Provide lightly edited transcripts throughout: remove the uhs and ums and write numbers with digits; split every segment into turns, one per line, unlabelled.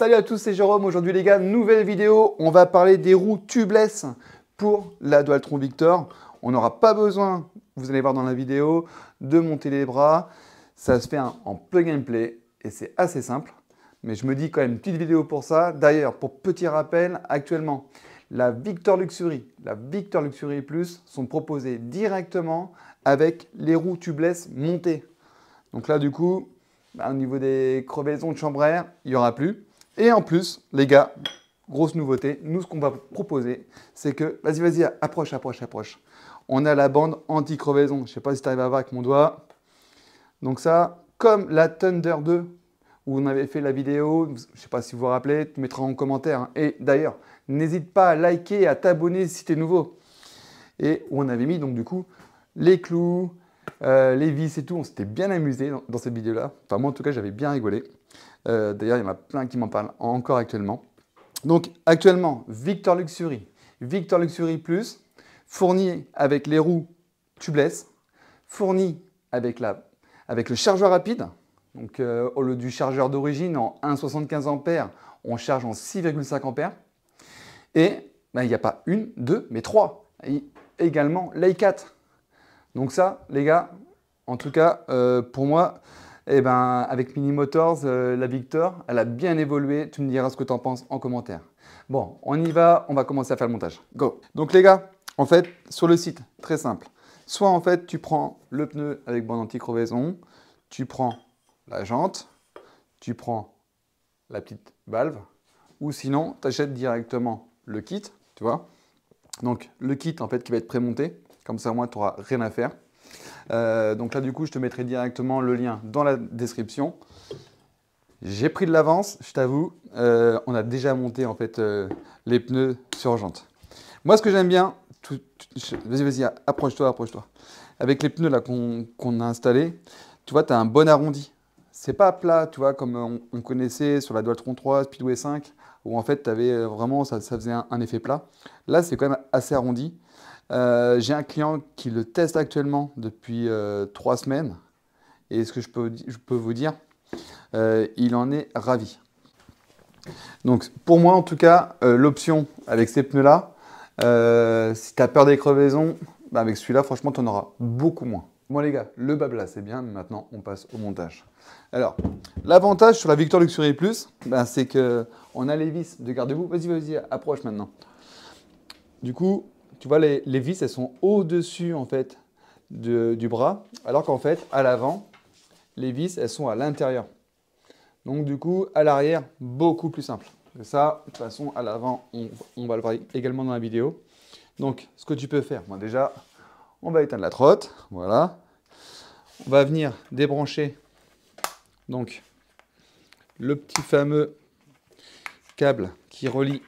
Salut à tous, c'est Jérôme. Aujourd'hui les gars, nouvelle vidéo. On va parler des roues tubeless pour la Dualtron Victor. On n'aura pas besoin, vous allez voir dans la vidéo, de monter les bras. Ça se fait en plug and play et c'est assez simple. Mais je me dis quand même une petite vidéo pour ça. D'ailleurs, pour petit rappel, actuellement, la Victor Luxury Plus sont proposées directement avec les roues tubeless montées. Donc là, du coup, au niveau des crevaisons de chambre à air, il n'y aura plus. Et en plus, les gars, grosse nouveauté, nous, ce qu'on va proposer, c'est que, vas-y, approche. On a la bande anti-crevaison. Je ne sais pas si tu arrives à voir avec mon doigt. Donc ça, comme la Thunder 2, où on avait fait la vidéo, je ne sais pas si vous vous rappelez, tu mettras en commentaire. Et d'ailleurs, n'hésite pas à liker et à t'abonner si tu es nouveau. Et où on avait mis donc du coup les clous, les vis et tout. On s'était bien amusé dans cette vidéo-là. Enfin moi en tout cas, j'avais bien rigolé. D'ailleurs, il y en a plein qui m'en parlent encore actuellement. Donc actuellement, Victor Luxury Plus, fourni avec les roues tubeless, fourni avec le chargeur rapide. Donc, au lieu du chargeur d'origine en 1,75 A, on charge en 6,5 A. Et il n'y a pas une, deux, mais trois. Et également l'I4. Donc ça, les gars, en tout cas, pour moi, avec Mini Motors, la Victor, elle a bien évolué. Tu me diras ce que tu en penses en commentaire. Bon, on y va, on va commencer à faire le montage. Go! Donc les gars, en fait, sur le site, très simple. Soit en fait, tu prends le pneu avec bande anti-crevaison, tu prends la jante, tu prends la petite valve, ou sinon, tu achètes directement le kit, tu vois. Donc, le kit, en fait, qui va être prémonté. Comme ça, moi, tu n'auras rien à faire. Donc là, du coup, je te mettrai directement le lien dans la description. J'ai pris de l'avance, je t'avoue. On a déjà monté, en fait, les pneus sur jante. Moi, ce que j'aime bien, vas-y, approche-toi. Avec les pneus là qu'on a installés, tu vois, tu as un bon arrondi. C'est pas plat, tu vois, comme on connaissait sur la Dualtron 3, Speedway 5, où en fait, tu avais vraiment, ça faisait un effet plat. Là, c'est quand même assez arrondi. J'ai un client qui le teste actuellement depuis 3 semaines. Et ce que je peux vous dire, il en est ravi. Donc, pour moi, en tout cas, l'option avec ces pneus-là, si tu as peur des crevaisons, avec celui-là, franchement, tu en auras beaucoup moins. Bon les gars, le blabla c'est bien, mais maintenant on passe au montage. Alors, l'avantage sur la Victor Luxury Plus, c'est qu'on a les vis de garde-boue. Vas-y, approche maintenant. Du coup, tu vois, les vis, elles sont au-dessus en fait du bras, alors qu'en fait, à l'avant, les vis, elles sont à l'intérieur. Donc du coup, à l'arrière, beaucoup plus simple. Et ça, de toute façon, à l'avant, on va le voir également dans la vidéo. Donc, ce que tu peux faire, moi déjà, on va éteindre la trotte, voilà. On va venir débrancher donc le petit fameux câble qui relie,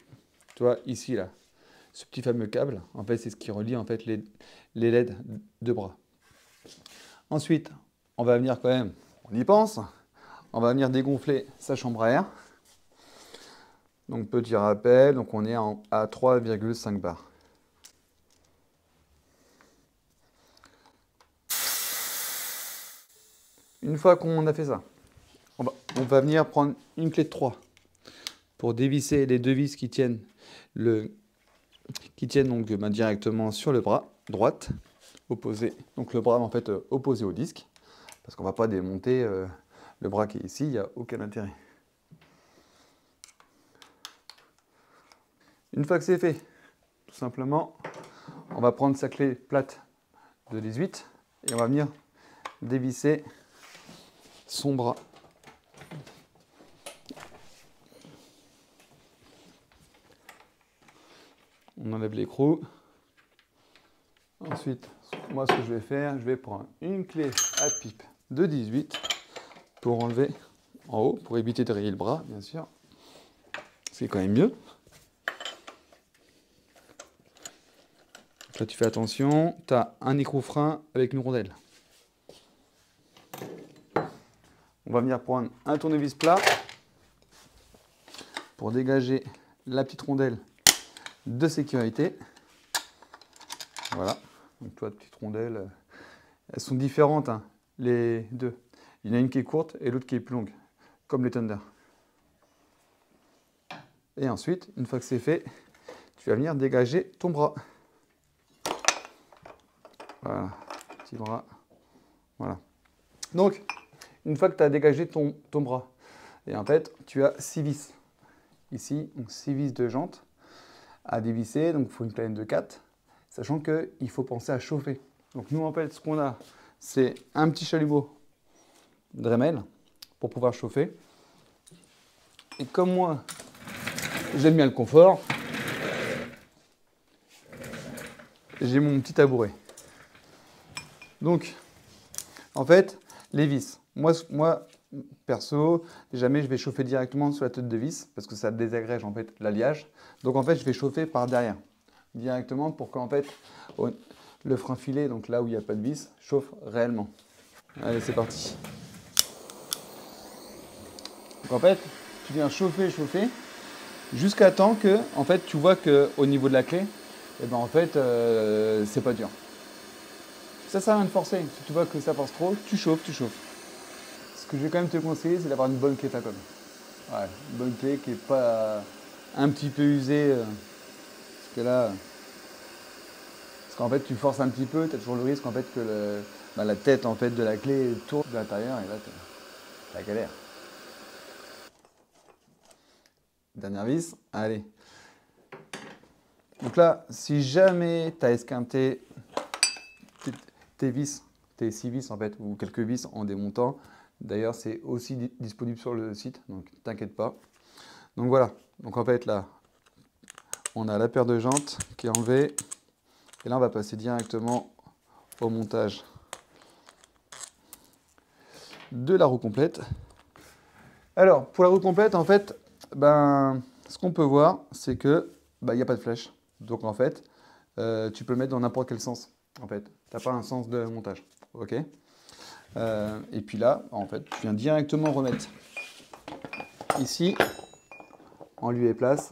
tu vois, ici là, ce petit fameux câble, en fait, c'est ce qui relie en fait les LED de bras. Ensuite, on va venir quand même, on y pense, on va venir dégonfler sa chambre à air. Donc, petit rappel, donc on est à 3,5 bars. Une fois qu'on a fait ça, on va venir prendre une clé de 3 pour dévisser les deux vis qui tiennent, donc directement sur le bras droite, opposé. Donc le bras en fait opposé au disque, parce qu'on ne va pas démonter le bras qui est ici, il n'y a aucun intérêt. Une fois que c'est fait, tout simplement, on va prendre sa clé plate de 18 et on va venir dévisser son bras. On enlève l'écrou. Ensuite, moi ce que je vais faire, je vais prendre une clé à pipe de 18 pour enlever en haut, pour éviter de rayer le bras, bien sûr. C'est quand même mieux. Là, tu fais attention, tu as un écrou frein avec une rondelle. On va venir prendre un tournevis plat pour dégager la petite rondelle de sécurité. Voilà, donc toi, petites rondelles, elles sont différentes, hein, les deux. Il y en a une qui est courte et l'autre qui est plus longue, comme les Thunder. Et ensuite, une fois que c'est fait, tu vas venir dégager ton bras. Voilà, petit bras. Voilà. Donc, une fois que tu as dégagé ton bras, et en fait, tu as 6 vis. Ici, 6 vis de jantes à dévisser, donc il faut une planète de 4, sachant qu'il faut penser à chauffer. Donc nous, en fait, ce qu'on a, c'est un petit chalumeau Dremel pour pouvoir chauffer. Et comme moi, j'aime bien le confort, j'ai mon petit tabouret. Donc, en fait, les vis. Moi, perso, jamais je vais chauffer directement sur la tête de vis parce que ça désagrège en fait l'alliage. Donc en fait, je vais chauffer par derrière directement pour qu'en fait le frein filet, donc là où il n'y a pas de vis, chauffe réellement. Allez, c'est parti. Donc en fait, tu viens chauffer jusqu'à temps que en fait tu vois que au niveau de la clé, et ben en fait c'est pas dur. Ça sert à rien de forcer. Si tu vois que ça force trop, tu chauffes. Ce que je vais quand même te conseiller, c'est d'avoir une bonne clé Tacom. Ouais, une bonne clé qui n'est pas un petit peu usée. Parce que là, parce qu'en fait, tu forces un petit peu, tu as toujours le risque en fait que la tête en fait de la clé tourne de l'intérieur et là, tu la galère. Dernière vis, allez. Donc là, si jamais tu as esquinté tes vis, tes 6 vis en fait, ou quelques vis en démontant, d'ailleurs c'est aussi disponible sur le site, donc t'inquiète pas. Donc voilà, donc en fait là, on a la paire de jantes qui est enlevée, et là on va passer directement au montage de la roue complète. Alors pour la roue complète, en fait, ce qu'on peut voir, c'est que il n'y a pas de flèche. Donc en fait, tu peux le mettre dans n'importe quel sens. En fait, tu n'as pas un sens de montage. Ok. Et puis là, en fait, tu viens directement remettre ici, en lieu et place,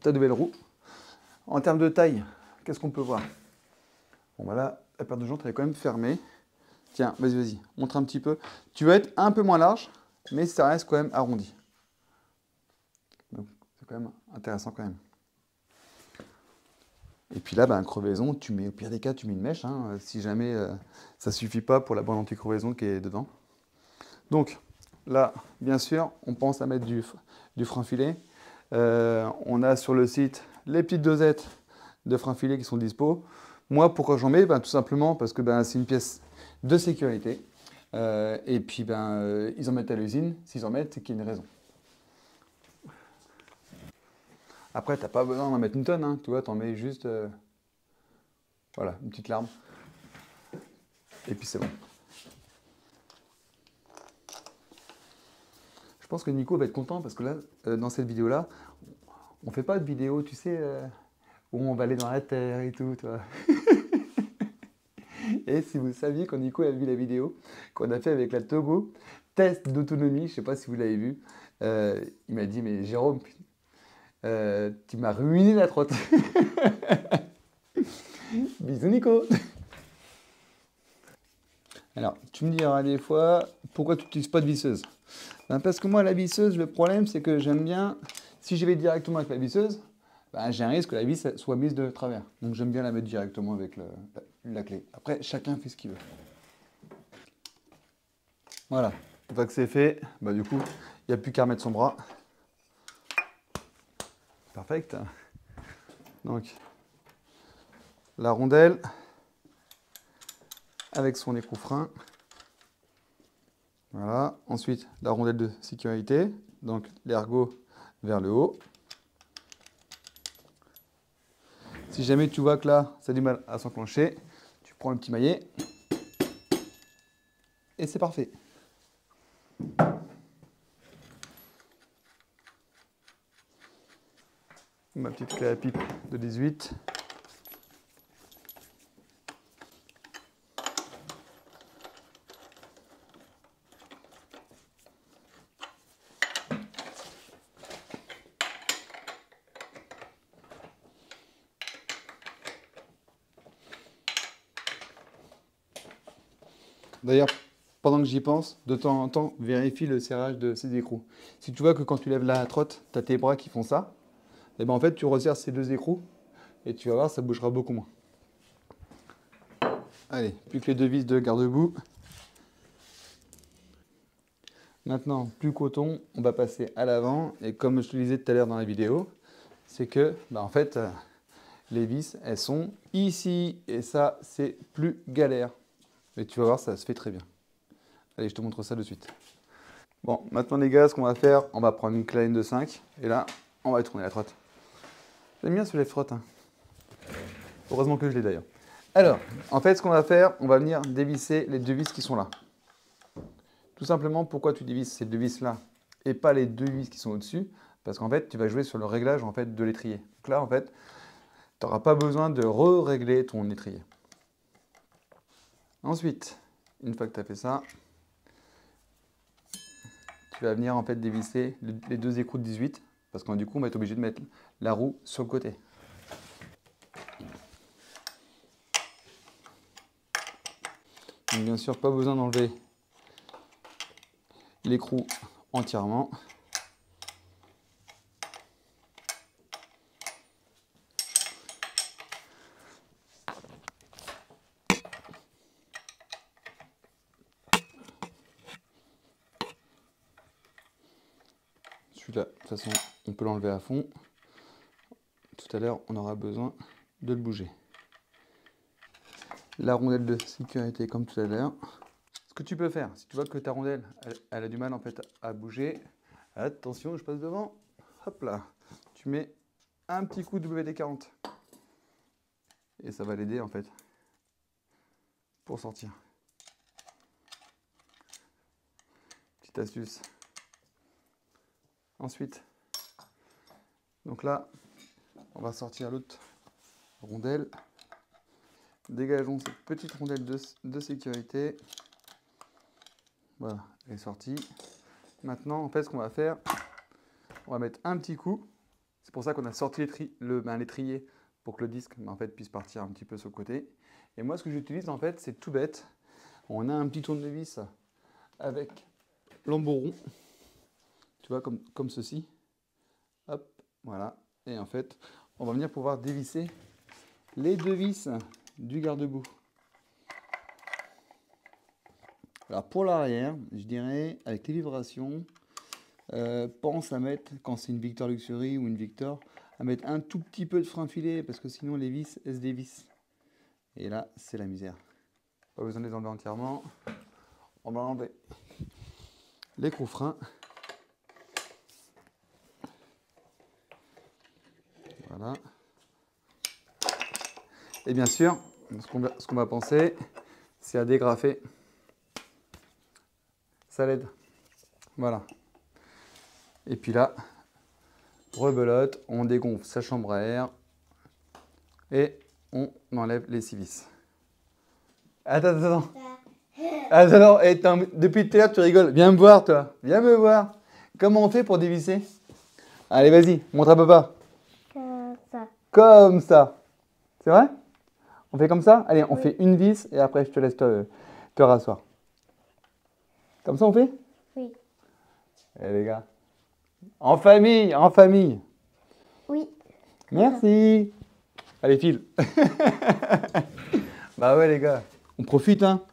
ta nouvelle roue. En termes de taille, qu'est-ce qu'on peut voir? Bon, voilà, la paire de jantes, elle est quand même fermée. Tiens, vas-y, montre un petit peu. Tu vas être un peu moins large, mais ça reste quand même arrondi. Donc, c'est quand même intéressant quand même. Et puis là, crevaison, tu mets, au pire des cas, tu mets une mèche, hein, si jamais ça ne suffit pas pour la bande anti-crevaison qui est dedans. Donc, là, bien sûr, on pense à mettre du frein filet. On a sur le site les petites dosettes de frein filet qui sont dispo. Moi, pourquoi j'en mets? Tout simplement parce que c'est une pièce de sécurité. Et puis, ils en mettent à l'usine. S'ils en mettent, c'est qu'il y a une raison. Après, tu n'as pas besoin d'en mettre une tonne. Hein. Tu vois, tu en mets juste voilà, une petite larme. Et puis, c'est bon. Je pense que Nico va être content parce que là, dans cette vidéo-là, on ne fait pas de vidéo, tu sais, où on va aller dans la terre et tout, toi. Et si vous saviez, quand Nico a vu la vidéo qu'on a fait avec la Togo, test d'autonomie, je ne sais pas si vous l'avez vu, il m'a dit, mais Jérôme, tu m'as ruiné la trotte. Bisous Nico. Alors, tu me diras des fois, pourquoi tu n'utilises pas de visseuse? Parce que moi, la visseuse, le problème, c'est que j'aime bien, si je vais directement avec la visseuse, j'ai un risque que la vis soit mise de travers. Donc j'aime bien la mettre directement avec la clé. Après, chacun fait ce qu'il veut. Voilà, une fois que c'est fait, du coup, il n'y a plus qu'à remettre son bras. Parfait. Donc, la rondelle avec son écrou frein. Voilà. Ensuite, la rondelle de sécurité. Donc, l'ergot vers le haut. Si jamais tu vois que là, ça a du mal à s'enclencher, tu prends le petit maillet et c'est parfait. Ma petite clé à pipe de 18. D'ailleurs, pendant que j'y pense, de temps en temps, vérifie le serrage de ces écrous. Si tu vois que quand tu lèves la trotte, tu as tes bras qui font ça, et ben en fait, tu resserres ces deux écrous et tu vas voir, ça bougera beaucoup moins. Allez, plus que les deux vis de garde-boue. Maintenant, plus coton, on va passer à l'avant. Et comme je te le disais tout à l'heure dans la vidéo, c'est que, en fait, les vis, elles sont ici. Et ça, c'est plus galère. Mais tu vas voir, ça se fait très bien. Allez, je te montre ça de suite. Bon, maintenant les gars, ce qu'on va faire, on va prendre une kleine de 5. Et là, on va tourner la trotte. J'aime bien ce lève-trotte. Hein. Heureusement que je l'ai d'ailleurs. Alors, en fait, ce qu'on va faire, on va venir dévisser les deux vis qui sont là. Tout simplement, pourquoi tu dévisses ces deux vis-là et pas les deux vis qui sont au-dessus? Parce qu'en fait, tu vas jouer sur le réglage en fait, de l'étrier. Donc là, en fait, tu n'auras pas besoin de re-régler ton étrier. Ensuite, une fois que tu as fait ça, tu vas venir en fait dévisser les deux écrous de 18 parce que du coup, on va être obligé de mettre la roue sur le côté. Donc bien sûr, pas besoin d'enlever l'écrou entièrement. Celui-là, de toute façon, on peut l'enlever à fond. Tout à l'heure, on aura besoin de le bouger. La rondelle de sécurité comme tout à l'heure. Ce que tu peux faire, si tu vois que ta rondelle, elle a du mal en fait à bouger, attention, je passe devant, hop là, tu mets un petit coup de WD-40 et ça va l'aider en fait pour sortir. Petite astuce. Ensuite, donc là, on va sortir l'autre rondelle. Dégageons cette petite rondelle de sécurité. Voilà, elle est sortie. Maintenant, en fait, ce qu'on va faire, on va mettre un petit coup. C'est pour ça qu'on a sorti l'étrier pour que le disque en fait, puisse partir un petit peu sur le côté. Et moi, ce que j'utilise, en fait, c'est tout bête. On a un petit tournevis avec l'embout, tu vois, comme ceci. Hop, voilà. Et en fait, on va venir pouvoir dévisser les deux vis du garde-boue. Alors pour l'arrière, je dirais, avec les vibrations, pense à mettre, quand c'est une Victor Luxury ou une Victor, à mettre un tout petit peu de frein filet, parce que sinon les vis, elles se dévissent. Et là, c'est la misère. Pas besoin de les enlever entièrement. On va enlever l'écrou frein. Voilà. Et bien sûr, ce qu'on va penser, c'est à dégrafer. Ça l'aide. Voilà. Et puis là, rebelote, on dégonfle sa chambre à air et on enlève les 6 vis. Attends. Attends, depuis tout à l'heure tu rigoles. Viens me voir toi. Viens me voir. Comment on fait pour dévisser? Allez, vas-y, montre à papa.
Comme ça.
Comme ça. C'est vrai? On fait comme ça? Allez, on
Oui.
fait une vis et après je te laisse te rasseoir. Comme ça on fait?
Oui.
Eh les gars. En famille, en famille.
Oui.
Merci. Allez, file. Bah ouais les gars, on profite hein.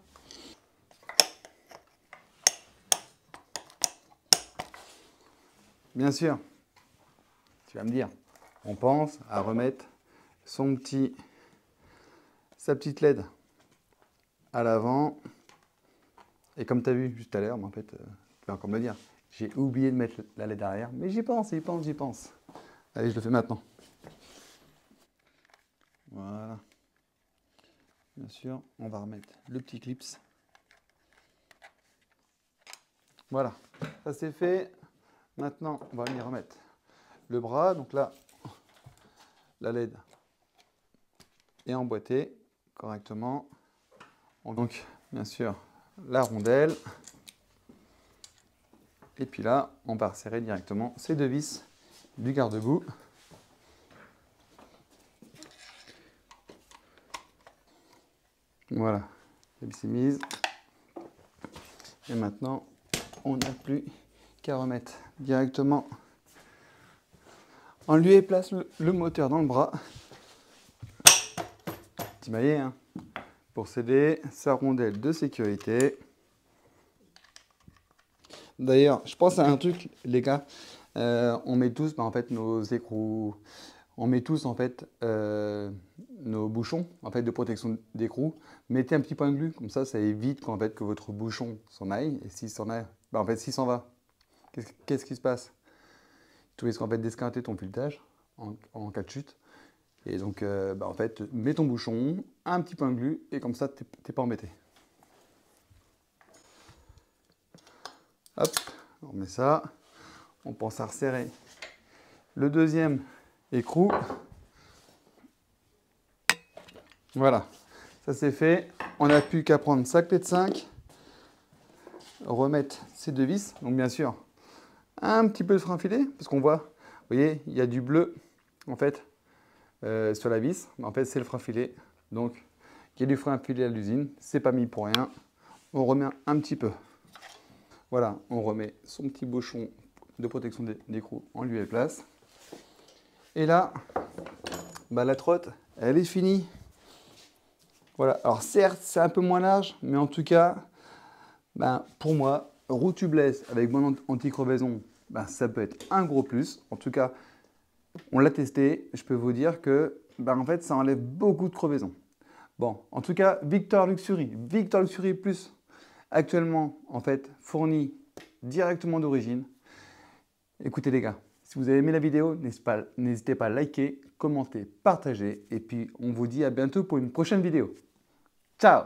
Bien sûr, tu vas me dire, on pense à remettre sa petite LED à l'avant. Et comme tu as vu juste à l'heure, en fait, tu vas encore me le dire, j'ai oublié de mettre la LED arrière, mais j'y pense. Allez, je le fais maintenant. Voilà. Bien sûr, on va remettre le petit clips. Voilà, ça c'est fait. Maintenant, on va venir remettre le bras. Donc là, la LED est emboîtée correctement. Donc, bien sûr, la rondelle. Et puis là, on va resserrer directement ces deux vis du garde-boue. Voilà, la vis est mise. Et maintenant, on n'a plus qu'à remettre directement en lieu et place le moteur dans le bras. Petit maillet, hein, pour sceller sa rondelle de sécurité. D'ailleurs, je pense à un truc, les gars. On met tous en fait nos écrous, on met tous en fait nos bouchons en fait de protection d'écrou. Mettez un petit point de glu, comme ça évite qu'en fait que votre bouchon s'en aille. Et s'il s'en aille, en fait s'il s'en va, qu'est-ce qui se passe? Tu risques en fait d'esquinter ton filetage en cas de chute. Et donc en fait mets ton bouchon, un petit point de glu et comme ça t'es pas embêté. Hop, on met ça. On pense à resserrer le deuxième écrou. Voilà, ça c'est fait. On n'a plus qu'à prendre sa clé de 5, remettre ces deux vis. Donc bien sûr, un petit peu de frein filet, parce qu'on voit, vous voyez, il y a du bleu en fait sur la vis. En fait, c'est le frein filet. Donc, il y a du frein filet à l'usine. C'est pas mis pour rien. On remet un petit peu. Voilà, on remet son petit bouchon de protection d'écrou en lieu et place. Et là, la trotte, elle est finie. Voilà, alors certes, c'est un peu moins large, mais en tout cas, pour moi, roue tubeless avec bonne anti-crevaison, ça peut être un gros plus. En tout cas, on l'a testé, je peux vous dire que en fait, ça enlève beaucoup de crevaison. Bon, en tout cas, Victor Luxury Plus, actuellement, en fait, fourni directement d'origine. Écoutez les gars, si vous avez aimé la vidéo, n'hésitez pas à liker, commenter, partager. Et puis, on vous dit à bientôt pour une prochaine vidéo. Ciao!